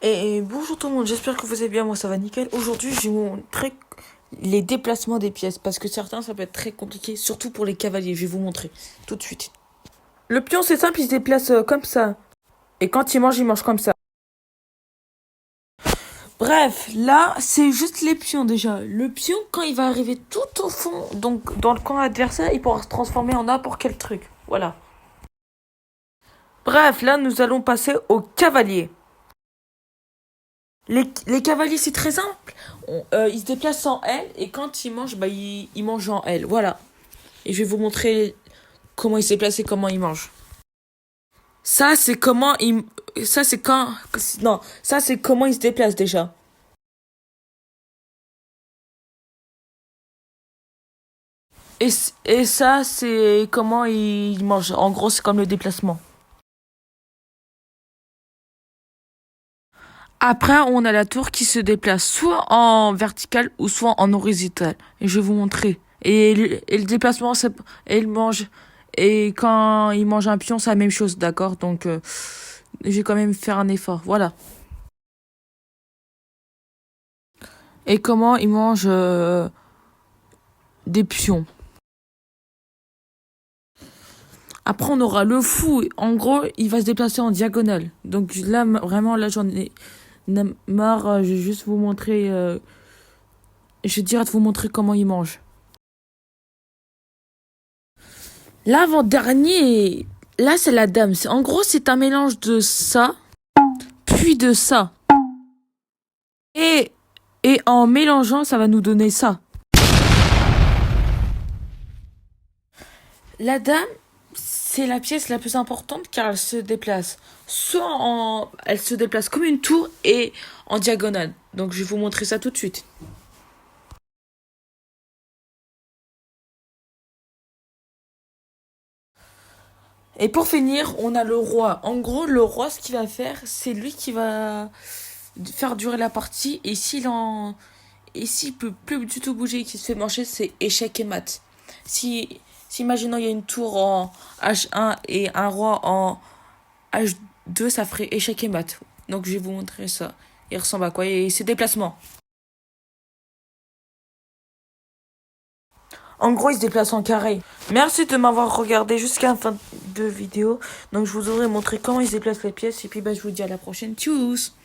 Et bonjour tout le monde, j'espère que vous allez bien, moi ça va nickel. Aujourd'hui, je vais vous montrer les déplacements des pièces, parce que certains ça peut être très compliqué, surtout pour les cavaliers, je vais vous montrer tout de suite. Le pion c'est simple, il se déplace comme ça. Et quand il mange comme ça. Bref, là c'est juste les pions déjà. Le pion, quand il va arriver tout au fond, donc dans le camp adversaire, il pourra se transformer en n'importe quel truc. Voilà. Bref, là nous allons passer aux cavaliers. Les cavaliers, c'est très simple. Ils se déplacent en L et quand ils mangent, ils mangent en L. Voilà. Et je vais vous montrer comment ils se déplacent et comment ils mangent. Ça, c'est comment ils... Ça, c'est quand... Non, ça, c'est comment ils se déplacent déjà. Et ça, c'est comment ils mangent. En gros, c'est comme le déplacement. Après, on a la tour qui se déplace soit en vertical ou soit en horizontal. Et je vais vous montrer. Et le déplacement, et il mange. Et quand il mange un pion, c'est la même chose, d'accord? Donc, je vais quand même faire un effort. Voilà. Et comment il mange des pions. Après, on aura le fou. En gros, il va se déplacer en diagonale. Donc là, vraiment, là, j'en ai marre. Je vais juste vous montrer. Je vais dire de vous montrer comment il mange. L'avant-dernier, là, c'est la dame. En gros, c'est un mélange de ça, puis de ça. Et, et en mélangeant, ça va nous donner ça. La dame, c'est la pièce la plus importante car elle se déplace. Elle se déplace comme une tour et en diagonale. Donc, je vais vous montrer ça tout de suite. Et pour finir, on a le roi. En gros, le roi, ce qu'il va faire, c'est lui qui va faire durer la partie. Et s'il peut plus du tout bouger et qu'il se fait manger, c'est échec et mat. Si imaginons il y a une tour en H1 et un roi en H2, ça ferait échec et mat. Donc je vais vous montrer ça. Il ressemble à quoi? Et ses déplacements. En gros, il se déplace en carré. Merci de m'avoir regardé jusqu'à la fin de vidéo. Donc je vous aurais montré comment il se déplace les pièces. Et puis je vous dis à la prochaine. Tchuss!